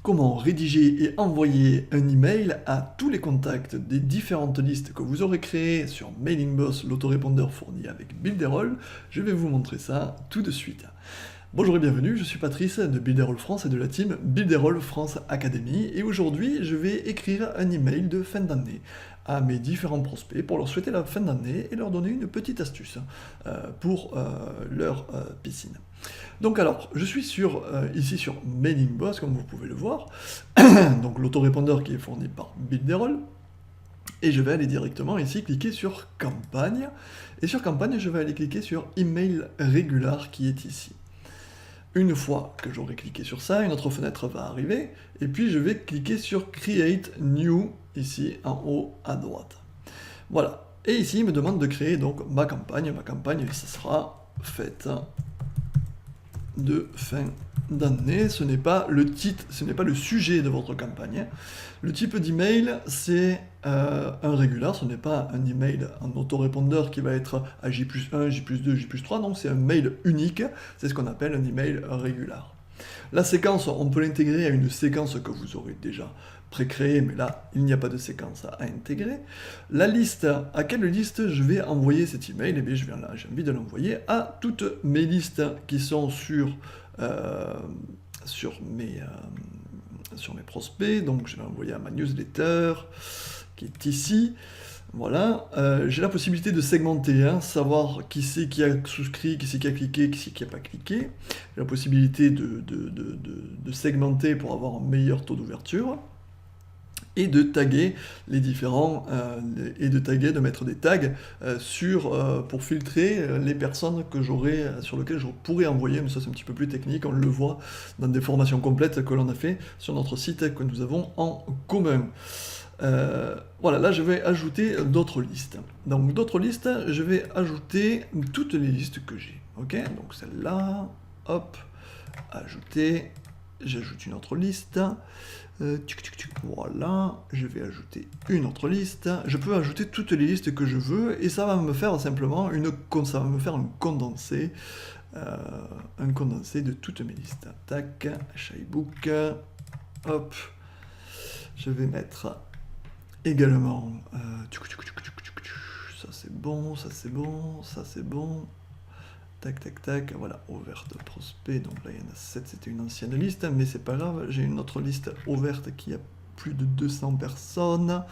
comment rédiger et envoyer un email à tous les contacts des différentes listes que vous aurez créées sur MailingBoss, l'autorépondeur fourni avec Builderall. Je vais vous montrer ça tout de suite. Bonjour et bienvenue, je suis Patrice de Builderall France et de la team Builderall France Academy, et aujourd'hui je vais écrire un email de fin d'année à mes différents prospects pour leur souhaiter la fin d'année et leur donner une petite astuce pour leur piscine. Donc alors, je suis ici sur MailingBoss, comme vous pouvez le voir, donc l'autorépondeur qui est fourni par Builderall, et je vais aller directement ici cliquer sur campagne, et sur campagne je vais aller cliquer sur email regular qui est ici. Une fois que j'aurai cliqué sur ça, une autre fenêtre va arriver, et puis je vais cliquer sur Create New, ici en haut à droite. Voilà, et ici il me demande de créer donc ma campagne, ça sera fête de fin d'année, ce n'est pas le titre, ce n'est pas le sujet de votre campagne. Le type d'email, c'est un régular, ce n'est pas un email en autorépondeur qui va être à J+1, J+2, J+3, donc c'est un mail unique, c'est ce qu'on appelle un email régular. La séquence, on peut l'intégrer à une séquence que vous aurez déjà pré-créée, mais là, il n'y a pas de séquence à intégrer. La liste, à quelle liste je vais envoyer cet email? Eh bien, j'ai envie de l'envoyer à toutes mes listes qui sont sur mes prospects, donc je vais envoyer à ma newsletter, qui est ici. Voilà, j'ai la possibilité de segmenter, savoir qui c'est qui a souscrit, qui c'est qui a cliqué, qui c'est qui n'a pas cliqué. J'ai la possibilité de segmenter pour avoir un meilleur taux d'ouverture. Et de taguer les différents, de mettre des tags pour filtrer les personnes sur lesquelles je pourrais envoyer, mais ça c'est un petit peu plus technique, on le voit dans des formations complètes que l'on a fait sur notre site que nous avons en commun. Voilà, là je vais ajouter d'autres listes. Donc d'autres listes, je vais ajouter toutes les listes que j'ai. Ok, donc celle-là, hop, ajouter, j'ajoute une autre liste. Voilà, je vais ajouter une autre liste. Je peux ajouter toutes les listes que je veux et ça va me faire simplement un condensé de toutes mes listes. Tac, Shybook, hop, je vais mettre également ça c'est bon, ça c'est bon, ça c'est bon. Tac, tac, tac, voilà, ouverte prospect, donc là il y en a 7, c'était une ancienne liste, mais c'est pas grave, j'ai une autre liste ouverte qui a plus de 200 personnes.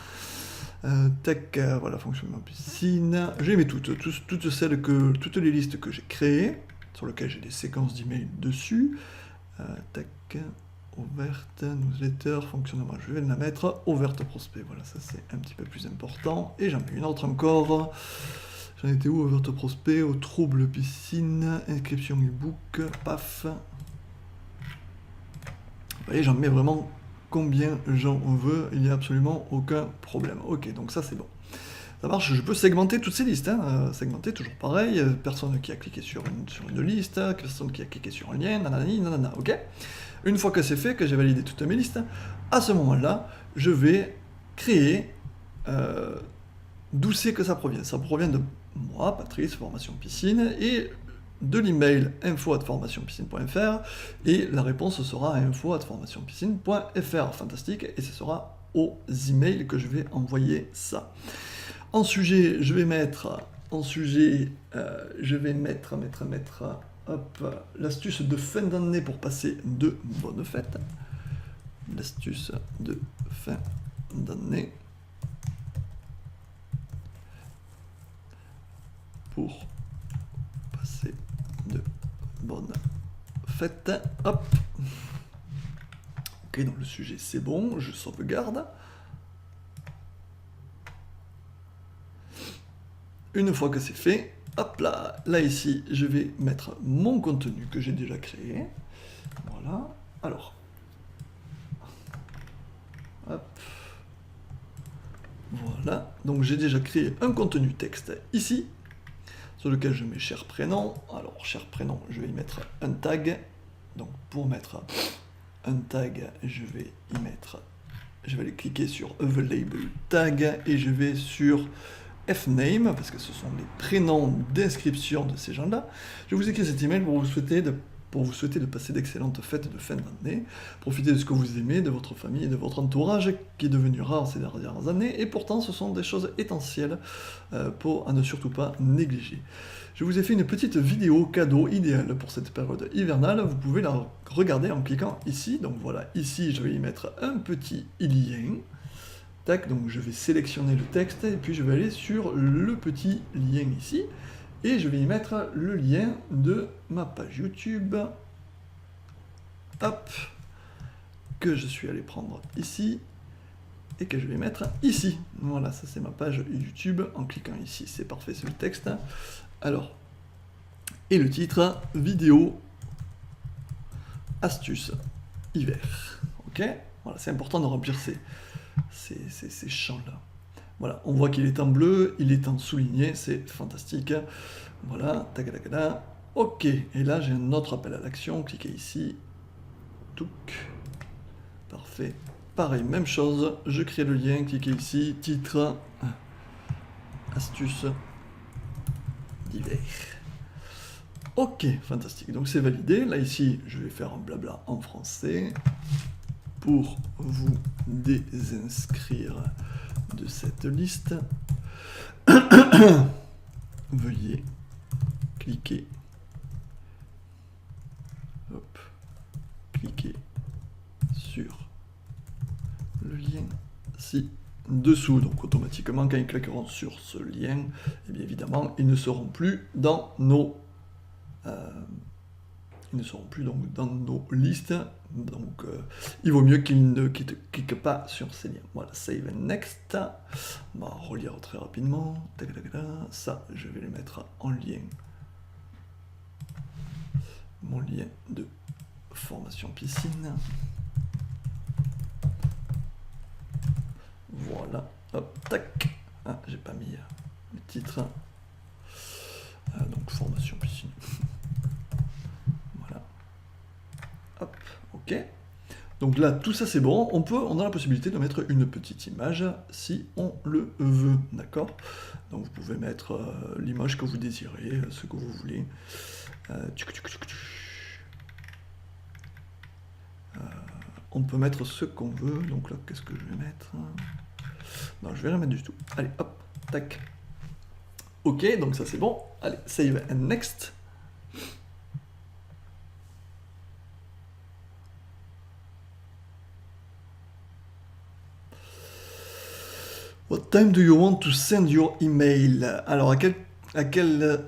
Tac, voilà, fonctionnement piscine, j'ai mis toutes les listes que j'ai créées, sur lesquelles j'ai des séquences d'emails dessus. Tac, ouverte, newsletter, fonctionnement, je vais la mettre ouverte prospect, voilà, ça c'est un petit peu plus important, et j'en mets une autre encore. J'en étais où? Ouverte prospect, au trouble piscine, inscription e-book, paf. Vous voyez, j'en mets vraiment combien j'en veux, il n'y a absolument aucun problème. Ok, donc ça c'est bon. Ça marche, je peux segmenter toutes ces listes, segmenter toujours pareil, personne qui a cliqué sur une liste, personne qui a cliqué sur un lien, nanani, nanana, ok. Une fois que c'est fait, que j'ai validé toutes mes listes, à ce moment-là, je vais créer d'où c'est que ça provient. Ça provient de moi, Patrice, Formation Piscine, et de l'email info@formationpiscine.fr, et la réponse sera info@formationpiscine.fr. Fantastique, et ce sera aux emails que je vais envoyer ça. En sujet, je vais mettre l'astuce de fin d'année pour passer de bonnes fêtes. L'astuce de fin d'année pour passer de bonnes fêtes. Hop. Ok, donc le sujet c'est bon, je sauvegarde. Une fois que c'est fait, hop là ici, je vais mettre mon contenu que j'ai déjà créé. Voilà. Alors. Hop. Voilà. Donc j'ai déjà créé un contenu texte ici, sur lequel je mets cher prénom. Alors, cher prénom, je vais y mettre un tag. Donc, pour mettre un tag, je vais aller cliquer sur Available Tag et je vais sur Fname, parce que ce sont les prénoms d'inscription de ces gens-là. Je vous écris cet email pour vous souhaiter pour vous souhaiter de passer d'excellentes fêtes de fin d'année. Profitez de ce que vous aimez, de votre famille et de votre entourage, qui est devenu rare ces dernières années, et pourtant ce sont des choses essentielles à ne surtout pas négliger. Je vous ai fait une petite vidéo cadeau idéale pour cette période hivernale, vous pouvez la regarder en cliquant ici. Donc voilà, ici je vais y mettre un petit lien. Tac, donc je vais sélectionner le texte et puis je vais aller sur le petit lien ici et je vais y mettre le lien de ma page YouTube. Hop, que je suis allé prendre ici et que je vais mettre ici. Voilà, ça c'est ma page YouTube. En cliquant ici, c'est parfait, c'est le texte. Alors, et le titre, vidéo astuce hiver. Ok, voilà, c'est important de remplir ces champs-là. Voilà, on voit qu'il est en bleu, il est en souligné, c'est fantastique. Voilà, tagadagada. Ok, et là j'ai un autre appel à l'action, cliquez ici. Touc. Parfait. Pareil, même chose, je crée le lien, cliquez ici, titre, astuce d'hiver. Ok, fantastique, donc c'est validé. Là ici, je vais faire un blabla en français. Pour vous désinscrire de cette liste, veuillez cliquer, cliquez sur le lien ci-dessous. Donc automatiquement, quand ils cliqueront sur ce lien, et bien évidemment, ils ne seront plus dans nos listes, donc il vaut mieux qu'ils ne cliquent pas sur ces liens. Voilà, save and next. On va relire très rapidement. Ça, je vais les mettre en lien. Mon lien de formation piscine. Voilà, hop, tac. Ah, j'ai pas mis le titre. Donc formation piscine. Voilà. Hop, ok. Donc là, tout ça c'est bon. On a la possibilité de mettre une petite image si on le veut, d'accord? Donc vous pouvez mettre l'image que vous désirez, ce que vous voulez. On peut mettre ce qu'on veut. Donc là, qu'est-ce que je vais mettre? Non, je vais rien mettre du tout. Allez, hop, tac. Ok, donc ça c'est bon. Allez, save and next. What time do you want to send your email? Alors, à quelle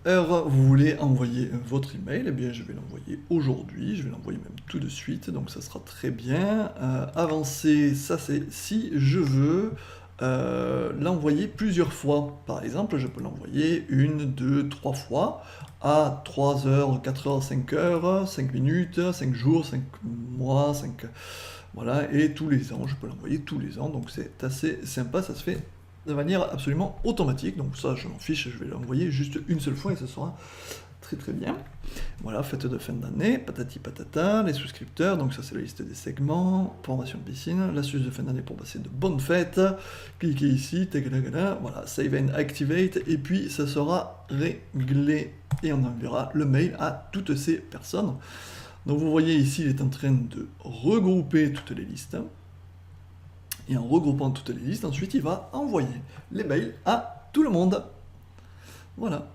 heure vous voulez envoyer votre email? Eh bien, je vais l'envoyer aujourd'hui, je vais l'envoyer même tout de suite, donc ça sera très bien. Avancer, ça c'est si je veux l'envoyer plusieurs fois. Par exemple, je peux l'envoyer 1, 2, 3 fois à 3 heures, 4 heures, 5 heures, 5 minutes, 5 jours, 5 mois, 5... Voilà, et tous les ans, je peux l'envoyer tous les ans, donc c'est assez sympa, ça se fait de manière absolument automatique, donc ça je m'en fiche, je vais l'envoyer juste une seule fois et ce sera très très bien. Voilà, fête de fin d'année, patati patata, les souscripteurs, donc ça c'est la liste des segments, formation de piscine, l'astuce de fin d'année pour passer de bonnes fêtes, cliquez ici, tagadagada, voilà, save and activate, et puis ça sera réglé, et on enverra le mail à toutes ces personnes. Donc vous voyez ici, il est en train de regrouper toutes les listes. Et en regroupant toutes les listes, ensuite il va envoyer les mails à tout le monde. Voilà.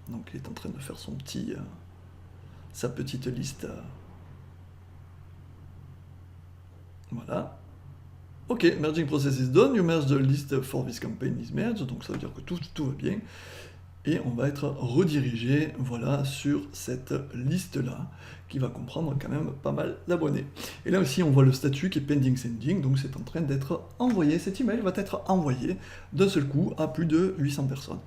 Donc il est en train de faire sa petite liste. Voilà. Ok, merging process is done. You merge the list for this campaign is merged. Donc ça veut dire que tout va bien. Et on va être redirigé, voilà, sur cette liste-là, qui va comprendre quand même pas mal d'abonnés. Et là aussi, on voit le statut qui est pending sending, donc c'est en train d'être envoyé. Cet email va être envoyé d'un seul coup à plus de 800 personnes.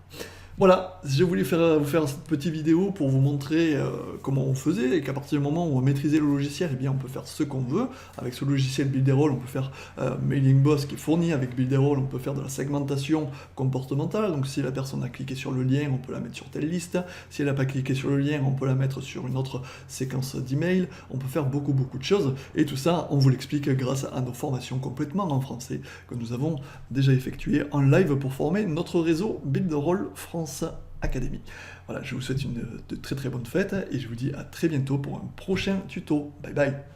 Voilà, je voulais vous faire cette petite vidéo pour vous montrer comment on faisait, et qu'à partir du moment où on maîtrisait le logiciel, eh bien on peut faire ce qu'on veut. Avec ce logiciel Builderall, on peut faire Mailing Boss qui est fourni avec Builderall, on peut faire de la segmentation comportementale. Donc si la personne a cliqué sur le lien, on peut la mettre sur telle liste. Si elle n'a pas cliqué sur le lien, on peut la mettre sur une autre séquence d'email. On peut faire beaucoup de choses. Et tout ça, on vous l'explique grâce à nos formations complètement en français que nous avons déjà effectuées en live pour former notre réseau Builderall France. Academy. Voilà, je vous souhaite de très très bonnes fêtes et je vous dis à très bientôt pour un prochain tuto. Bye bye.